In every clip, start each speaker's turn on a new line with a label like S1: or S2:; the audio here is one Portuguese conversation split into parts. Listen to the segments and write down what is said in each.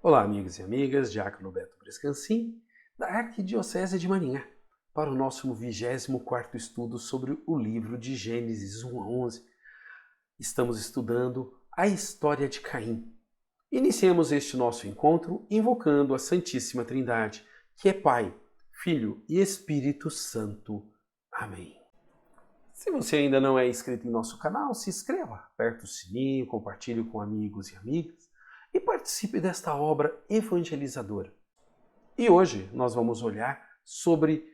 S1: Olá, amigos e amigas, Diácono Beto Brescancin, da Arquidiocese de Maringá, para o nosso 24º estudo sobre o livro de Gênesis 1 a 11. Estamos estudando a história de Caim. Iniciemos este nosso encontro invocando a Santíssima Trindade, que é Pai, Filho e Espírito Santo. Amém. Se você ainda não é inscrito em nosso canal, se inscreva, aperte o sininho, compartilhe com amigos e amigas e participe desta obra evangelizadora. E hoje nós vamos olhar sobre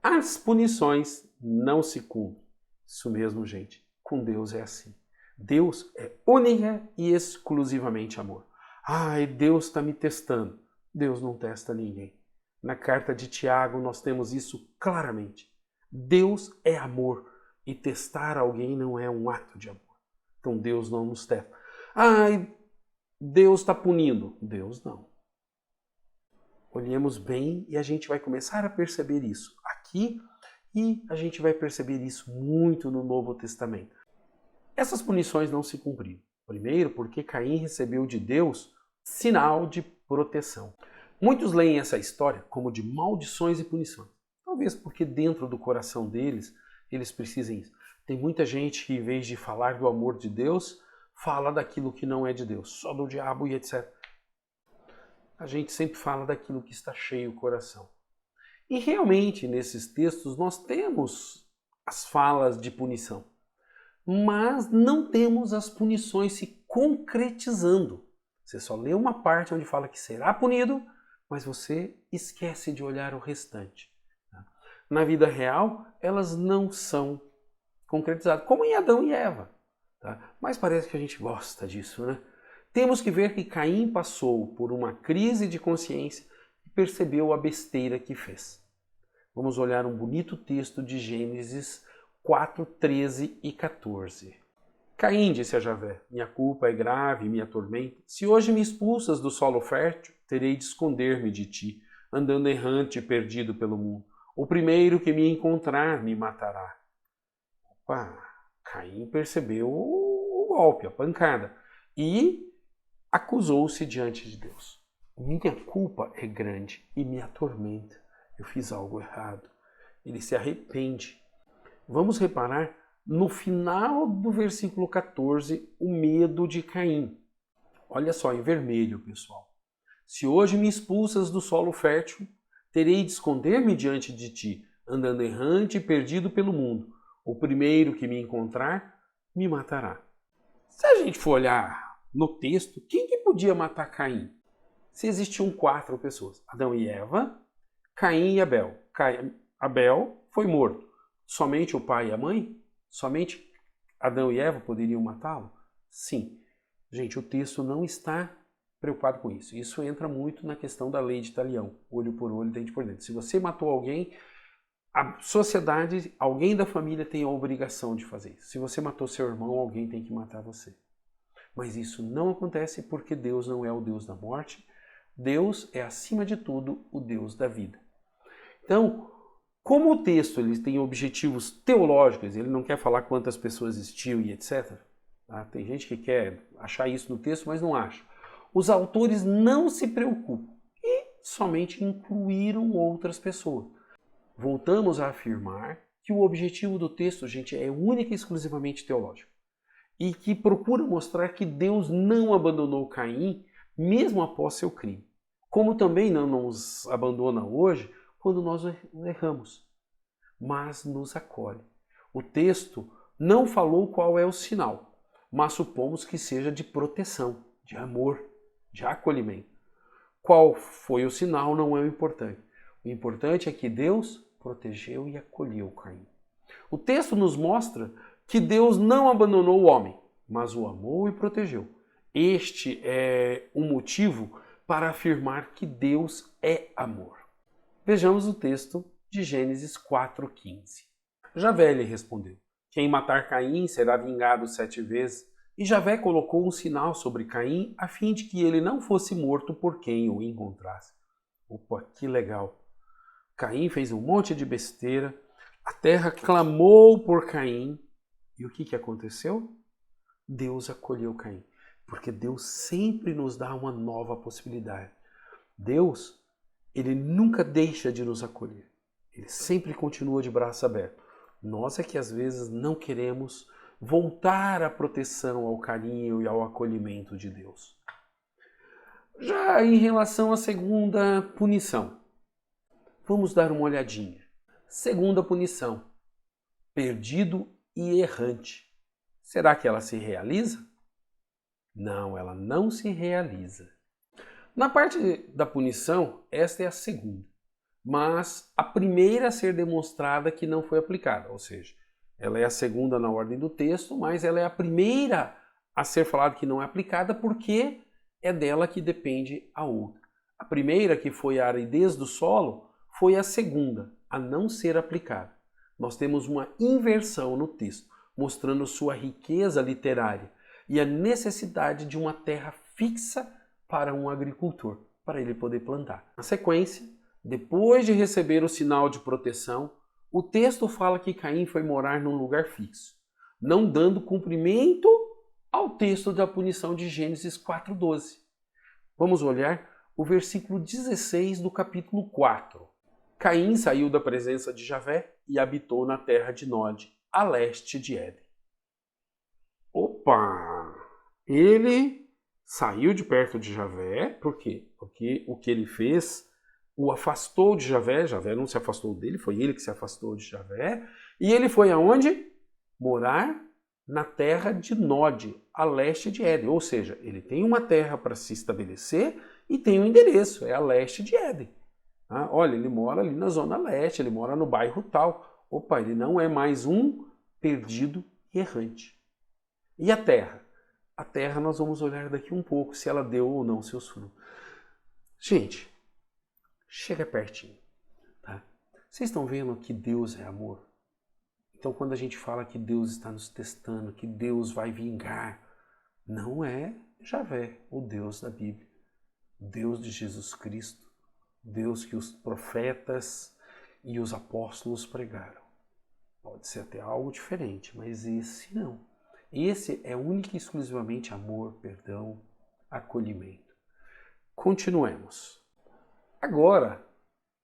S1: as punições não se cumprem. Isso mesmo, gente. Com Deus é assim. Deus é única e exclusivamente amor. Ai, Deus está me testando. Deus não testa ninguém. Na carta de Tiago nós temos isso claramente. Deus é amor e testar alguém não é um ato de amor. Então Deus não nos testa. Ai, Deus está punindo. Deus não. Olhemos bem e a gente vai começar a perceber isso aqui e a gente vai perceber isso muito no Novo Testamento. Essas punições não se cumpriram. Primeiro, porque Caim recebeu de Deus sinal de proteção. Muitos leem essa história como de maldições e punições. Talvez porque dentro do coração deles, eles precisem isso. Tem muita gente que, em vez de falar do amor de Deus, fala daquilo que não é de Deus, só do diabo e etc. A gente sempre fala daquilo que está cheio o coração. E realmente, nesses textos, nós temos as falas de punição. Mas não temos as punições se concretizando. Você só lê uma parte onde fala que será punido, mas você esquece de olhar o restante. Na vida real, elas não são concretizadas, como em Adão e Eva. Mas parece que a gente gosta disso, né? Temos que ver que Caim passou por uma crise de consciência e percebeu a besteira que fez. Vamos olhar um bonito texto de Gênesis 4, 13 e 14. Caim disse a Javé: minha culpa é grave e me atormenta. Se hoje me expulsas do solo fértil, terei de esconder-me de ti, andando errante e perdido pelo mundo. O primeiro que me encontrar me matará. Caim percebeu o golpe, a pancada, e acusou-se diante de Deus. Minha culpa é grande e me atormenta. Eu fiz algo errado. Ele se arrepende. Vamos reparar no final do versículo 14 o medo de Caim. Olha só, em vermelho, pessoal. Se hoje me expulsas do solo fértil, terei de esconder-me diante de ti, andando errante e perdido pelo mundo. O primeiro que me encontrar, me matará. Se a gente for olhar no texto, quem que podia matar Caim? Se existiam 4 pessoas, Adão e Eva, Caim e Abel. Abel foi morto. Somente o pai e a mãe? Somente Adão e Eva poderiam matá-lo? Sim. Gente, o texto não está preocupado com isso. Isso entra muito na questão da lei de Talião. Olho por olho, dente por dente. Se você matou alguém, a sociedade, alguém da família tem a obrigação de fazer isso. Se você matou seu irmão, alguém tem que matar você. Mas isso não acontece porque Deus não é o Deus da morte. Deus é, acima de tudo, o Deus da vida. Então, como o texto ele tem objetivos teológicos, ele não quer falar quantas pessoas existiam e etc. Tem gente que quer achar isso no texto, mas não acha. Os autores não se preocupam e somente incluíram outras pessoas. Voltamos a afirmar que o objetivo do texto, gente, é única e exclusivamente teológico. E que procura mostrar que Deus não abandonou Caim mesmo após seu crime. Como também não nos abandona hoje quando nós erramos, mas nos acolhe. O texto não falou qual é o sinal, mas supomos que seja de proteção, de amor, de acolhimento. Qual foi o sinal não é o importante. O importante é que Deus protegeu e acolheu Caim. O texto nos mostra que Deus não abandonou o homem, mas o amou e protegeu. Este é um motivo para afirmar que Deus é amor. Vejamos o texto de Gênesis 4,15. Javé lhe respondeu: quem matar Caim será vingado 7 vezes. E Javé colocou um sinal sobre Caim a fim de que ele não fosse morto por quem o encontrasse. Opa, que legal! Caim fez um monte de besteira, a terra clamou por Caim. E o que aconteceu? Deus acolheu Caim. Porque Deus sempre nos dá uma nova possibilidade. Deus, Ele nunca deixa de nos acolher. Ele sempre continua de braço aberto. Nós é que às vezes não queremos voltar à proteção, ao carinho e ao acolhimento de Deus. Já em relação à segunda punição, vamos dar uma olhadinha. Segunda punição, perdido e errante. Será que ela se realiza? Não, ela não se realiza. Na parte da punição, esta é a segunda. Mas a primeira a ser demonstrada que não foi aplicada, ou seja, ela é a segunda na ordem do texto, mas ela é a primeira a ser falada que não é aplicada porque é dela que depende a outra. A primeira, que foi a aridez do solo, foi a segunda a não ser aplicada. Nós temos uma inversão no texto, mostrando sua riqueza literária e a necessidade de uma terra fixa para um agricultor, para ele poder plantar. Na sequência, depois de receber o sinal de proteção, o texto fala que Caim foi morar num lugar fixo, não dando cumprimento ao texto da punição de Gênesis 4:12. Vamos olhar o versículo 16 do capítulo 4. Caim saiu da presença de Javé e habitou na terra de Nod, a leste de Éden. Opa! Ele saiu de perto de Javé, por quê? Porque o que ele fez o afastou de Javé, Javé não se afastou dele, foi ele que se afastou de Javé, e ele foi aonde? Morar na terra de Nod, a leste de Éden. Ou seja, ele tem uma terra para se estabelecer e tem um endereço, é a leste de Éden. Ah, olha, ele mora ali na zona leste, ele mora no bairro tal. Opa, ele não é mais um perdido e errante. E a terra? A terra nós vamos olhar daqui um pouco se ela deu ou não seus frutos. Gente, chega pertinho, tá? Vocês estão vendo que Deus é amor? Então quando a gente fala que Deus está nos testando, que Deus vai vingar, não é Javé, o Deus da Bíblia. Deus de Jesus Cristo, Deus que os profetas e os apóstolos pregaram. Pode ser até algo diferente, mas esse não. Esse é único e exclusivamente amor, perdão, acolhimento. Continuemos. Agora,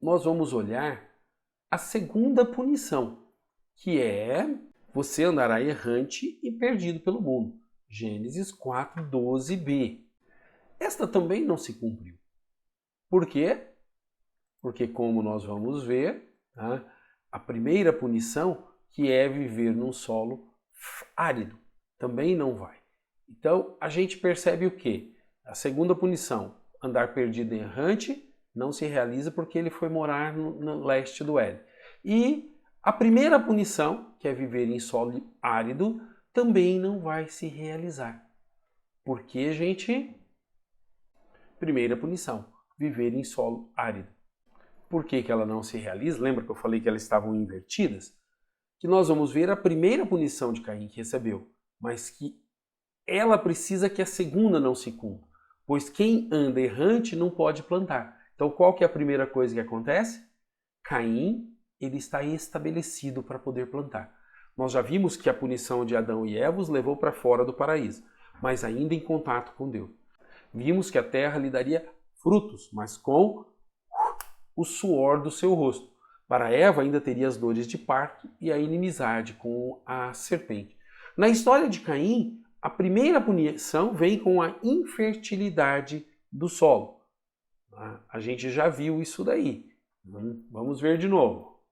S1: nós vamos olhar a segunda punição, que é você andará errante e perdido pelo mundo. Gênesis 4:12b. Esta também não se cumpriu. Por quê? Porque, como nós vamos ver, tá, a primeira punição, que é viver num solo árido, também não vai. Então, a gente percebe o quê? A segunda punição, andar perdido e errante, não se realiza porque ele foi morar no leste do Éden. E a primeira punição, que é viver em solo árido, também não vai se realizar. Porque, gente, primeira punição, viver em solo árido. Por que ela não se realiza? Lembra que eu falei que elas estavam invertidas? Que nós vamos ver a primeira punição de Caim que recebeu, mas que ela precisa que a segunda não se cumpra, pois quem anda errante não pode plantar. Então qual que é a primeira coisa que acontece? Caim, ele está estabelecido para poder plantar. Nós já vimos que a punição de Adão e Eva os levou para fora do paraíso, mas ainda em contato com Deus. Vimos que a terra lhe daria frutos, mas com o suor do seu rosto. Para Eva ainda teria as dores de parto e a inimizade com a serpente. Na história de Caim, a primeira punição vem com a infertilidade do solo. A gente já viu isso daí. Vamos ver de novo.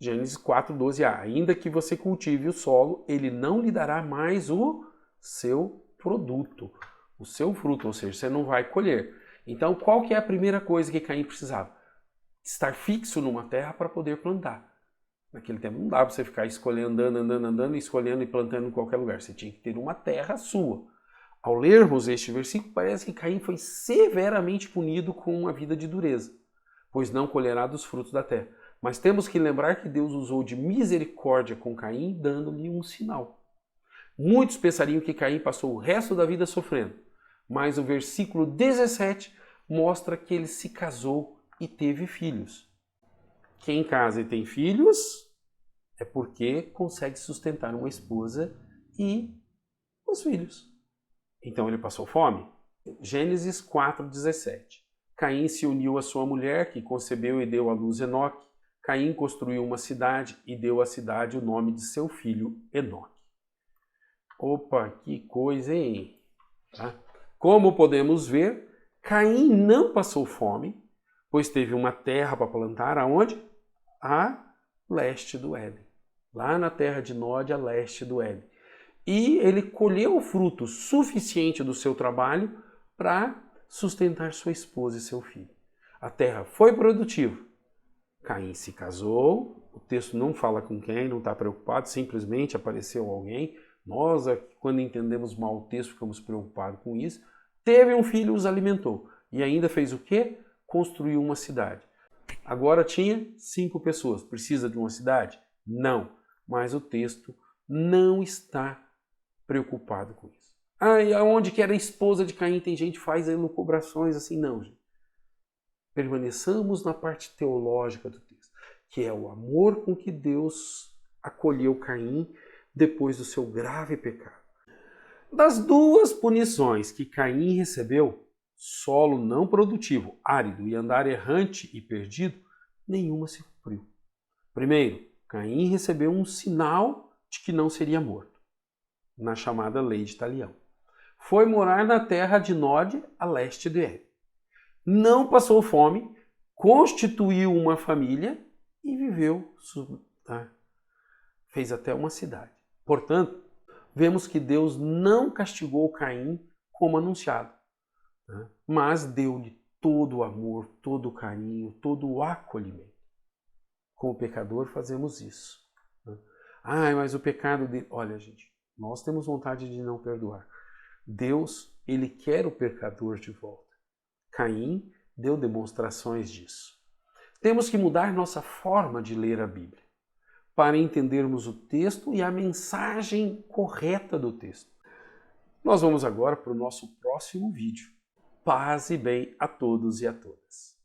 S1: Gênesis 4:12a. Ainda que você cultive o solo, ele não lhe dará mais o seu produto, o seu fruto, ou seja, você não vai colher. Então, qual que é a primeira coisa que Caim precisava? Estar fixo numa terra para poder plantar. Naquele tempo não dava para você ficar escolhendo, andando, escolhendo e plantando em qualquer lugar. Você tinha que ter uma terra sua. Ao lermos este versículo, parece que Caim foi severamente punido com uma vida de dureza, pois não colherá dos frutos da terra. Mas temos que lembrar que Deus usou de misericórdia com Caim, dando-lhe um sinal. Muitos pensariam que Caim passou o resto da vida sofrendo, mas o versículo 17 mostra que ele se casou e teve filhos. Quem casa e tem filhos é porque consegue sustentar uma esposa e os filhos. Então ele passou fome? Gênesis 4:17. Caim se uniu à sua mulher, que concebeu e deu à luz Enoque. Caim construiu uma cidade e deu à cidade o nome de seu filho Enoque. Opa, que coisa, hein? Tá? Como podemos ver, Caim não passou fome, pois teve uma terra para plantar, aonde? A leste do Éden. Lá na terra de Nod, a leste do Éden. E ele colheu o fruto suficiente do seu trabalho para sustentar sua esposa e seu filho. A terra foi produtiva. Caim se casou, o texto não fala com quem, não está preocupado, simplesmente apareceu alguém. Nós, quando entendemos mal o texto, ficamos preocupados com isso. Teve um filho, os alimentou. E ainda fez o quê? Construiu uma cidade. Agora tinha 5 pessoas. Precisa de uma cidade? Não. Mas o texto não está preocupado com isso. E aonde que era a esposa de Caim, tem gente que faz elucubrações assim, não, gente. Permaneçamos na parte teológica do texto, que é o amor com que Deus acolheu Caim depois do seu grave pecado. Das 2 punições que Caim recebeu, solo não produtivo, árido e andar errante e perdido, nenhuma se cumpriu. Primeiro, Caim recebeu um sinal de que não seria morto, na chamada lei de Talião. Foi morar na terra de Nod, a leste de Éden. Não passou fome, constituiu uma família e viveu, fez até uma cidade. Portanto, vemos que Deus não castigou Caim como anunciado, mas deu-lhe todo o amor, todo o carinho, todo o acolhimento. Com o pecador fazemos isso. Mas o pecado dele... Olha, gente, nós temos vontade de não perdoar. Deus, ele quer o pecador de volta. Caim deu demonstrações disso. Temos que mudar nossa forma de ler a Bíblia para entendermos o texto e a mensagem correta do texto. Nós vamos agora para o nosso próximo vídeo. Paz e bem a todos e a todas.